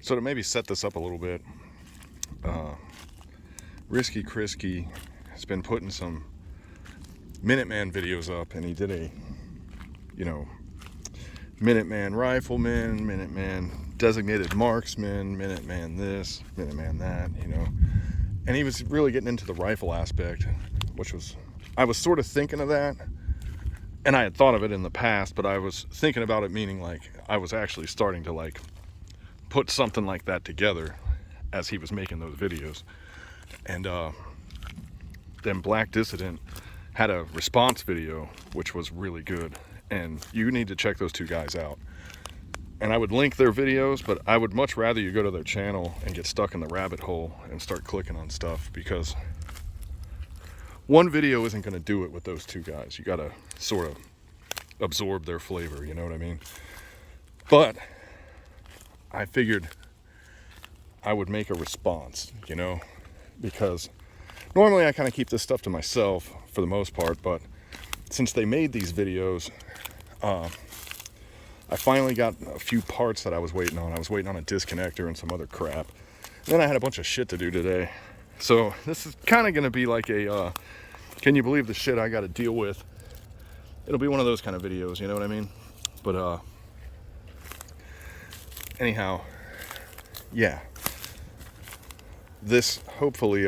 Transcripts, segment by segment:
So to maybe set this up a little bit, Risky Krisky has been putting some Minuteman videos up, and he did a, Minuteman rifleman, Minuteman designated marksman, Minuteman this, Minuteman that, And he was really getting into the rifle aspect, which was, I was sort of thinking of that, and I had thought of it in the past, but I was thinking about it meaning like I was actually starting to like put something like that together as he was making those videos. And then Black Dissident had a response video which was really good, and you need to check those two guys out. And I would link their videos, but I would much rather you go to their channel and get stuck in the rabbit hole and start clicking on stuff, because one video isn't going to do it with those two guys. You got to sort of absorb their flavor, you know what I mean? But I figured I would make a response, because normally I kind of keep this stuff to myself for the most part, but since they made these videos, I finally got a few parts that I was waiting on. I was waiting on a disconnector and some other crap. And then I had a bunch of shit to do today. So this is kind of going to be like a, can you believe the shit I got to deal with? It'll be one of those kind of videos, you know what I mean? But anyhow, yeah. This hopefully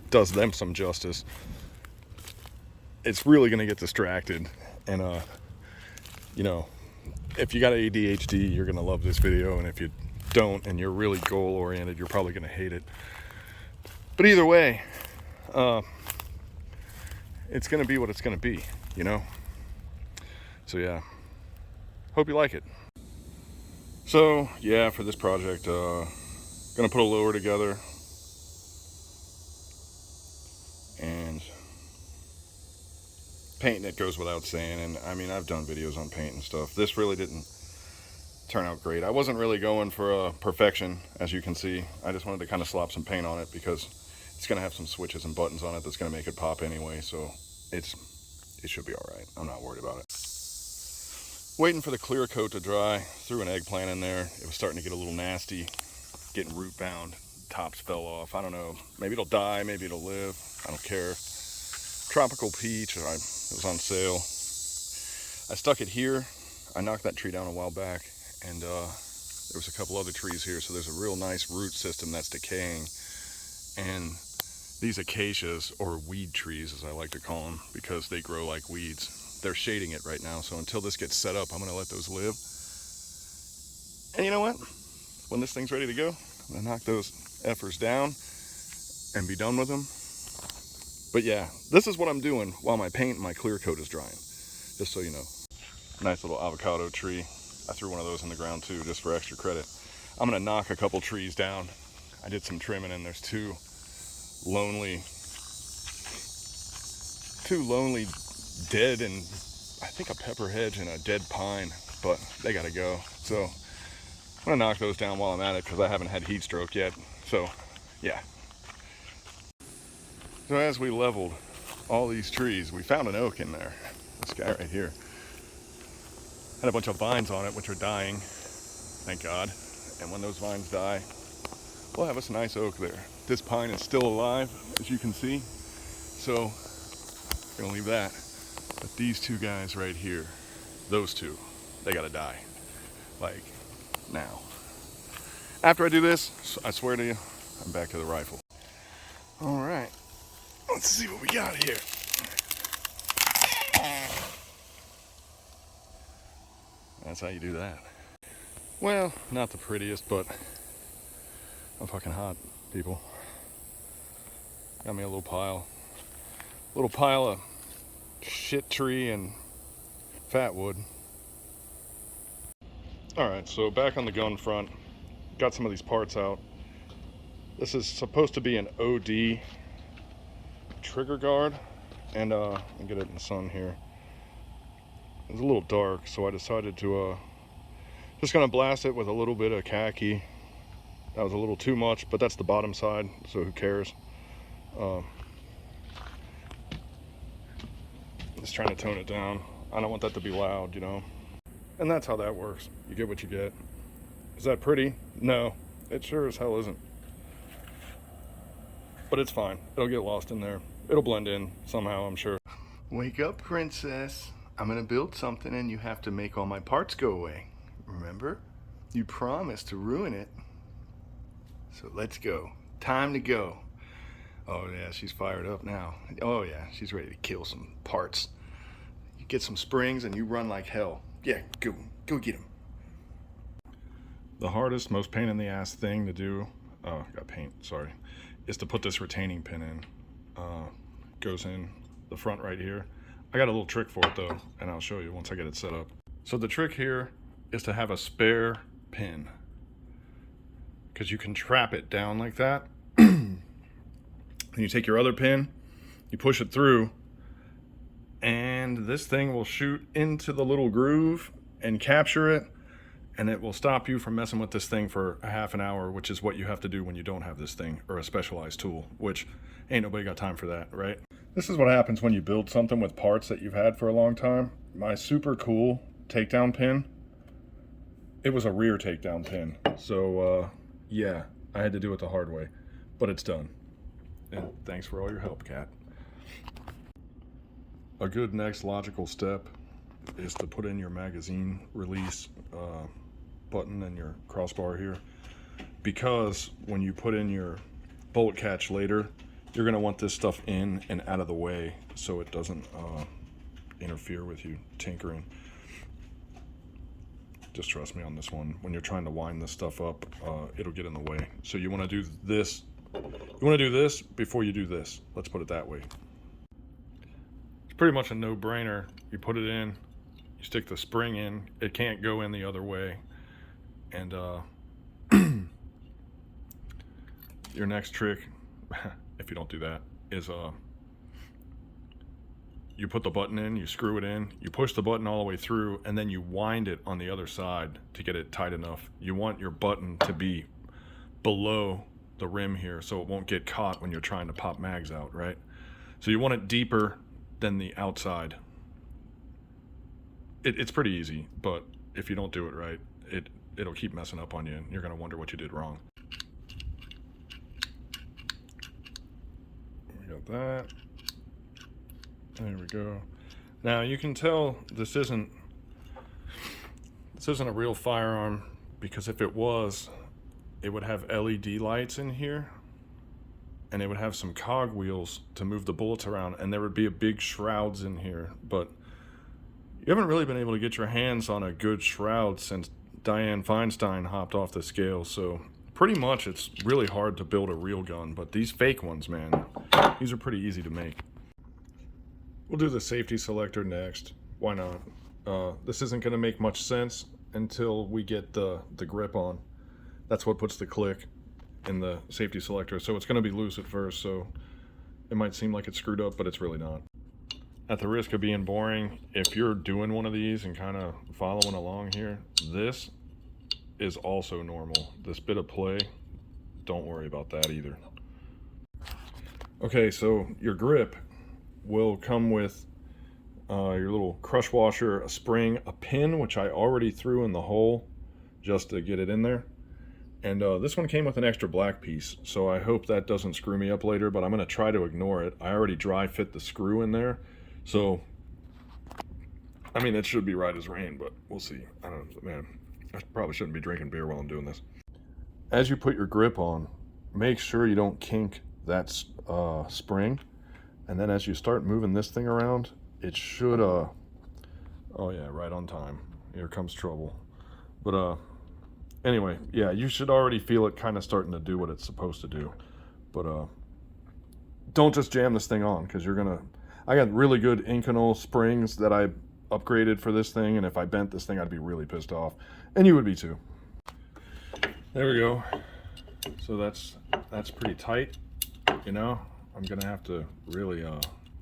does them some justice. It's really going to get distracted, and if you got ADHD, you're going to love this video, and if you don't and you're really goal oriented, you're probably going to hate it. But either way, it's going to be what it's going to be, So yeah, hope you like it. So yeah, for this project, gonna put a lure together, and painting it goes without saying. And I mean, I've done videos on paint and stuff. This really didn't turn out great. I wasn't really going for perfection, as you can see. I just wanted to kind of slap some paint on it because it's gonna have some switches and buttons on it that's gonna make it pop anyway, so it should be all right. I'm not worried about it. Waiting for the clear coat to dry. Threw an eggplant in there. It was starting to get a little nasty, getting root bound. Tops fell off. I don't know. Maybe it'll die, maybe it'll live. I don't care. Tropical peach. It was on sale. I stuck it here. I knocked that tree down a while back, and there was a couple other trees here, so there's a real nice root system that's decaying. And these acacias, or weed trees as I like to call them, because they grow like weeds, they're shading it right now. So until this gets set up, I'm going to let those live. And you know what? When this thing's ready to go, I'm going to knock those effers down and be done with them. But yeah, this is what I'm doing while my paint and my clear coat is drying, just so you know. Nice little avocado tree. I threw one of those in the ground too, just for extra credit. I'm going to knock a couple trees down. I did some trimming, and there's two lonely dead, and I think a pepper hedge and a dead pine, but they gotta go. So I'm gonna knock those down while I'm at it, because I haven't had heat stroke yet. So yeah. So as we leveled all these trees, we found an oak in there. This guy right here had a bunch of vines on it, which are dying, thank God. And when those vines die, we'll have us a nice oak there. This pine is still alive, as you can see, so we're gonna leave that. But these two guys right here, those two, they gotta die, like now. After I do this, I swear to you, I'm back to the rifle. All right, let's see what we got here. That's how you do that. Well, not the prettiest, but I'm fucking hot, people. Got me a little pile of shit tree and fat wood. All right, so back on the gun front, got some of these parts out. This is supposed to be an OD trigger guard, and I'll get it in the sun here. It's a little dark, so I decided to just gonna blast it with a little bit of khaki. That was a little too much, but that's the bottom side, so who cares? Just trying to tone it down. I don't want that to be loud, And that's how that works. You get what you get. Is that pretty? No. It sure as hell isn't. But it's fine. It'll get lost in there. It'll blend in somehow, I'm sure. Wake up, princess. I'm gonna build something and you have to make all my parts go away. Remember? You promised to ruin it. So let's go. Time to go. Oh yeah, she's fired up now. Oh yeah, she's ready to kill some parts. You get some springs and you run like hell. Yeah, go get them. The hardest, most pain in the ass thing to do, oh, got paint, sorry, is to put this retaining pin in. Goes in the front right here. I got a little trick for it though, and I'll show you once I get it set up. So the trick here is to have a spare pin, because you can trap it down like that. And you take your other pin, you push it through, and this thing will shoot into the little groove and capture it, and it will stop you from messing with this thing for a half an hour, which is what you have to do when you don't have this thing or a specialized tool, which ain't nobody got time for that, right? This is what happens when you build something with parts that you've had for a long time. My super cool takedown pin, it was a rear takedown pin. So yeah, I had to do it the hard way, but it's done. And thanks for all your help, Kat. A good next logical step is to put in your magazine release button and your crossbar here, because when you put in your bolt catch later, you're going to want this stuff in and out of the way so it doesn't interfere with you tinkering. Just trust me on this one. When you're trying to wind this stuff up, it'll get in the way. So you want to do this. You want to do this before you do this. Let's put it that way. It's pretty much a no-brainer. You put it in, you stick the spring in. It can't go in the other way. And your next trick, if you don't do that, is you put the button in, you screw it in, you push the button all the way through, and then you wind it on the other side to get it tight enough. You want your button to be below the rim here so it won't get caught when you're trying to pop mags out, right? So you want it deeper than the outside. It's pretty easy, but if you don't do it right, it'll keep messing up on you and you're gonna wonder what you did wrong. We got that. There we go. Now you can tell this isn't a real firearm, because if it was, it would have LED lights in here and it would have some cog wheels to move the bullets around, and there would be a big shrouds in here, but you haven't really been able to get your hands on a good shroud since Diane Feinstein hopped off the scale, so pretty much it's really hard to build a real gun, but these fake ones, man, these are pretty easy to make. We'll do the safety selector next. Why not? This isn't going to make much sense until we get the grip on. That's what puts the click in the safety selector. So it's going to be loose at first, so it might seem like it's screwed up, but it's really not. At the risk of being boring, if you're doing one of these and kind of following along here, this is also normal. This bit of play, don't worry about that either. Okay, so your grip will come with your little crush washer, a spring, a pin, which I already threw in the hole just to get it in there. And this one came with an extra black piece, so I hope that doesn't screw me up later, but I'm going to try to ignore it. I already dry fit the screw in there, so I mean, it should be right as rain, but we'll see. I don't know, man, I probably shouldn't be drinking beer while I'm doing this. As you put your grip on, make sure you don't kink that spring. And then as you start moving this thing around, it should, oh yeah, right on time. Here comes trouble. But anyway, yeah, you should already feel it kind of starting to do what it's supposed to do. But don't just jam this thing on, because I got really good Inconel springs that I upgraded for this thing, and if I bent this thing, I'd be really pissed off. And you would be too. There we go. So that's pretty tight, you know? I'm gonna have to really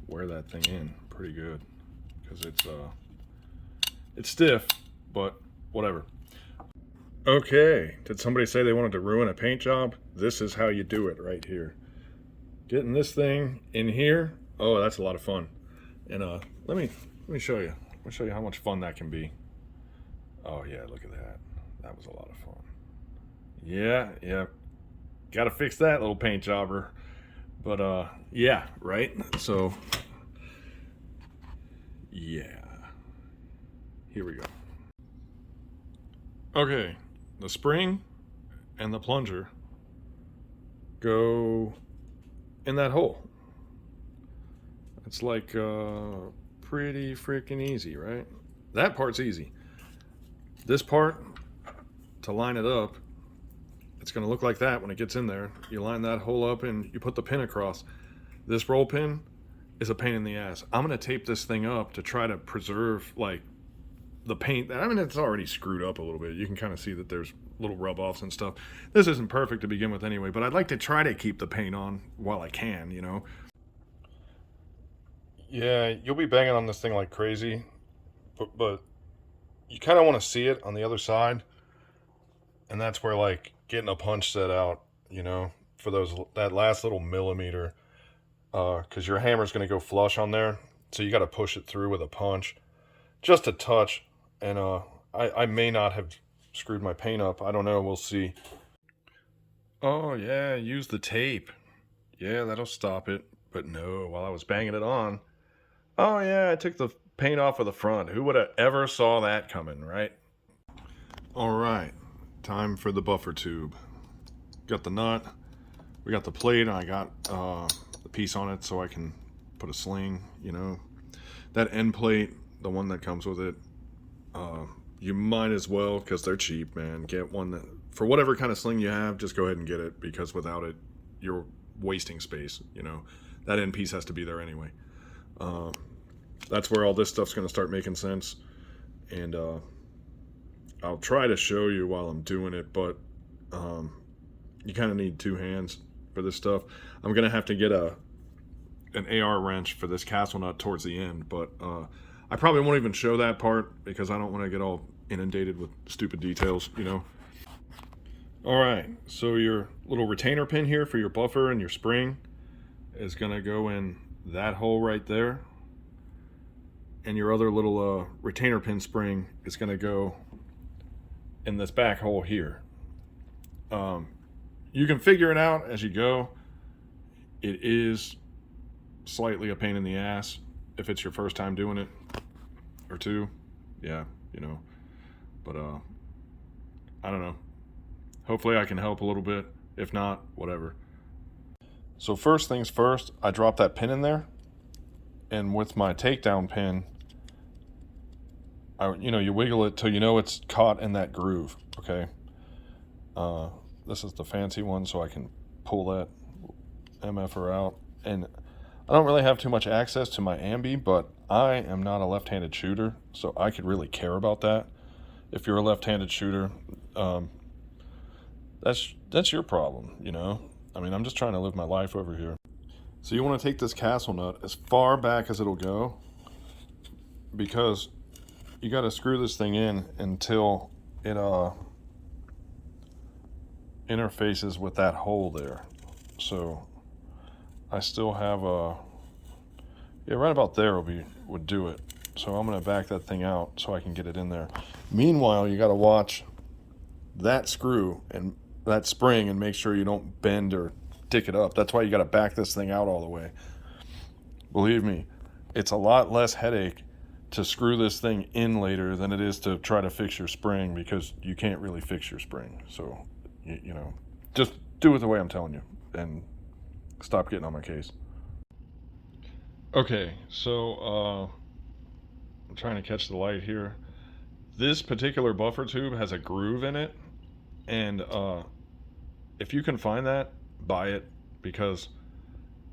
wear that thing in pretty good, because it's stiff, but whatever. Okay, did somebody say they wanted to ruin a paint job? This is how you do it right here. Getting this thing in here, oh, that's a lot of fun. And let me show you. Let me show you how much fun that can be. Oh yeah, look at that. That was a lot of fun. Yeah. Gotta fix that little paint jobber. But yeah, right? So yeah. Here we go. Okay. The spring and the plunger go in that hole. It's like pretty freaking easy, right? That part's easy. This part, to line it up, it's going to look like that when it gets in there. You line that hole up and you put the pin across. This roll pin is a pain in the ass. I'm going to tape this thing up to try to preserve like the paint. I mean, it's already screwed up a little bit. You can kind of see that there's little rub offs and stuff. This isn't perfect to begin with anyway, but I'd like to try to keep the paint on while I can, you know. Yeah, you'll be banging on this thing like crazy, but you kind of want to see it on the other side, and that's where like getting a punch set out, you know, for that last little millimeter, because your hammer's going to go flush on there, so you got to push it through with a punch, just a touch, and I may not have screwed my paint up. I don't know. We'll see. Oh yeah, use the tape. Yeah, that'll stop it. But no, while I was banging it on, oh yeah, I took the paint off of the front. Who would have ever saw that coming, right? All right, time for the buffer tube. Got the nut, we got the plate, and I got the piece on it so I can put a sling, you know. That end plate, the one that comes with it, you might as well, because they're cheap, man, get one that, for whatever kind of sling you have, just go ahead and get it, because without it, you're wasting space, you know. That end piece has to be there anyway. That's where all this stuff's going to start making sense. And I'll try to show you while I'm doing it, but you kind of need two hands for this stuff. I'm going to have to get an AR wrench for this castle nut towards the end, but I probably won't even show that part because I don't want to get all inundated with stupid details, you know. All right, so your little retainer pin here for your buffer and your spring is going to go in that hole right there. And your other little retainer pin spring is going to go in this back hole here. You can figure it out as you go. It is slightly a pain in the ass if it's your first time doing it, or two. Yeah, you know. But I don't know. Hopefully I can help a little bit. If not, whatever. So first things first, I drop that pin in there, and with my takedown pin, you wiggle it till you know it's caught in that groove. Okay. This is the fancy one, so I can pull that MFR out. And I don't really have too much access to my ambi, but I am not a left-handed shooter, so I could really care about that. If you're a left-handed shooter, that's your problem, you know. I mean, I'm just trying to live my life over here. So you want to take this castle nut as far back as it'll go, because you got to screw this thing in until it interfaces with that hole there. So I still have right about there would do it. So I'm going to back that thing out so I can get it in there. Meanwhile, you got to watch that screw and that spring and make sure you don't bend or dick it up. That's why you got to back this thing out all the way. Believe me, it's a lot less headache to screw this thing in later than it is to try to fix your spring, because you can't really fix your spring. So, you know, just do it the way I'm telling you and stop getting on my case. Okay, so I'm trying to catch the light here. This particular buffer tube has a groove in it, and if you can find that, buy it, because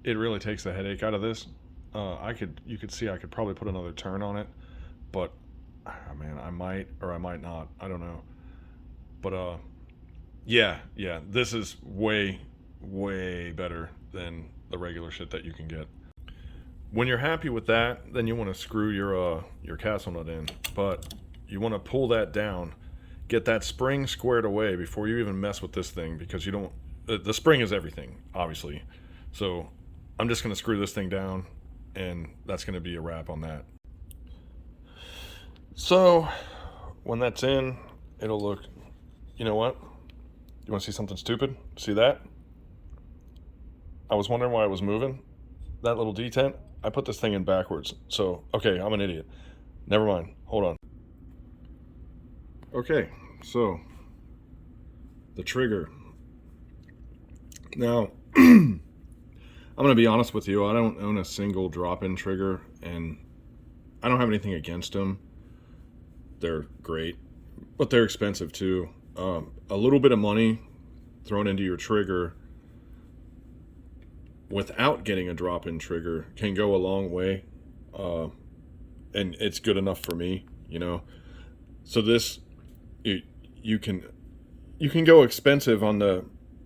it really takes the headache out of this. You could see I could probably put another turn on it, but man, I might or I might not. I don't know. But yeah, this is way better than the regular shit that you can get. When you're happy with that, then you want to screw your castle nut in, but you want to pull that down, get that spring squared away before you even mess with this thing, because you don't. The spring is everything, obviously. So I'm just going to screw this thing down, and that's going to be a wrap on that. So when that's in, it'll look, you know what? You want to see something stupid? See that? I was wondering why it was moving. That little detent, I put this thing in backwards. So, okay, I'm an idiot. Never mind. Hold on. Okay, so the trigger. Now, I'm going to be honest with you. I don't own a single drop-in trigger, and I don't have anything against them. They're great, but they're expensive too. A little bit of money thrown into your trigger without getting a drop-in trigger can go a long way, and it's good enough for me, you know. So this, you can go expensive on the,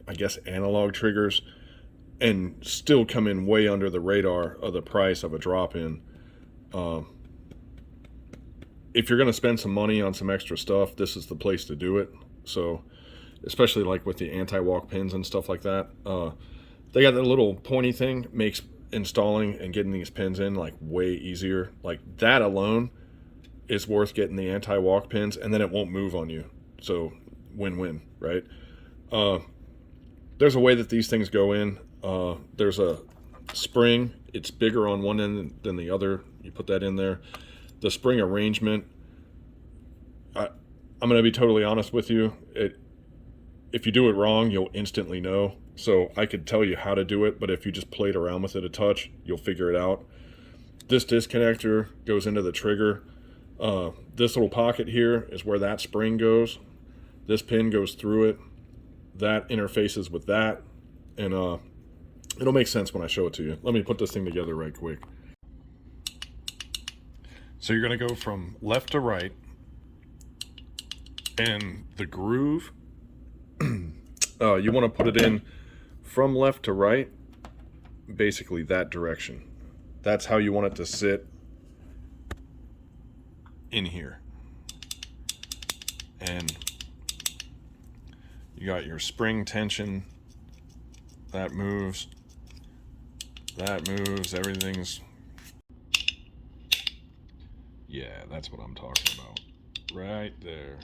I guess, analog triggers, and still come in way under the radar of the price of a drop-in. If you're going to spend some money on some extra stuff, this is the place to do it. So, especially like with the anti-walk pins and stuff like that, they got that little pointy thing, makes installing and getting these pins in like way easier. Like that alone is worth getting the anti-walk pins, and then it won't move on you. So win-win, right? There's a way that these things go in. There's a spring. It's bigger on one end than the other. You put that in there. The spring arrangement, I'm going to be totally honest with you. If you do it wrong, you'll instantly know. So I could tell you how to do it, but if you just played around with it a touch, you'll figure it out. This disconnector goes into the trigger. This little pocket here is where that spring goes. This pin goes through it. That interfaces with that. And it'll make sense when I show it to you. Let me put this thing together right quick. So you're going to go from left to right, and the groove, you want to put it in from left to right, basically that direction. That's how you want it to sit in here. And you got your spring tension, that moves, everything's... Yeah, that's what I'm talking about. Right there.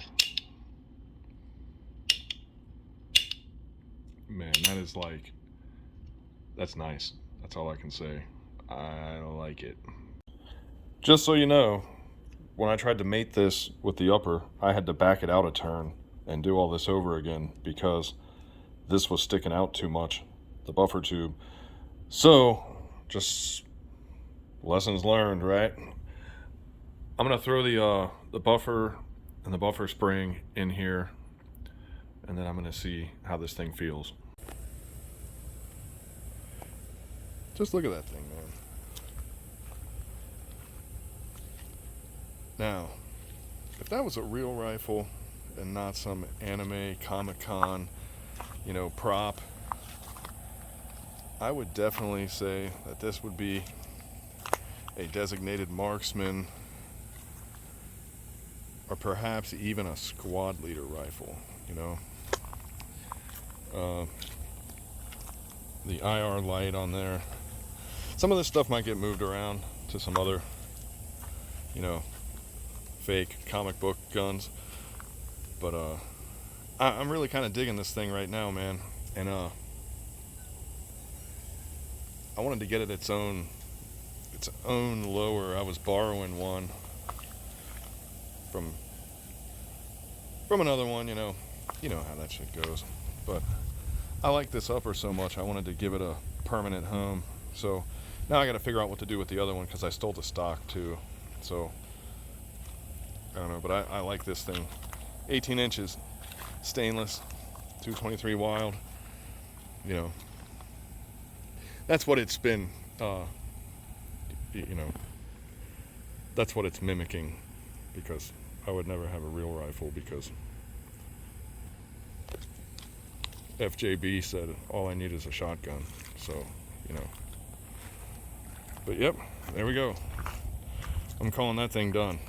Man, that is like... That's nice. That's all I can say. I like it. Just so you know, when I tried to mate this with the upper, I had to back it out a turn and do all this over again because this was sticking out too much, the buffer tube. So, just lessons learned, right? I'm going to throw the buffer and the buffer spring in here, and then I'm going to see how this thing feels. Just look at that thing, man. Now, if that was a real rifle and not some anime, Comic-Con, you know, prop, I would definitely say that this would be a designated marksman, or perhaps even a squad leader rifle, you know. The IR light on there. Some of this stuff might get moved around to some other, you know, fake comic book guns. But I'm really kind of digging this thing right now, man. And I wanted to get it its own lower. I was borrowing one from another one, you know how that shit goes. But I like this upper so much, I wanted to give it a permanent home. So now I got to figure out what to do with the other one because I stole the stock too. So I don't know, but I like this thing. 18 inches, stainless, 223 wild. You know, that's what it's been. You know, that's what it's mimicking, because I would never have a real rifle because FJB said all I need is a shotgun. So, you know. But yep, there we go. I'm calling that thing done.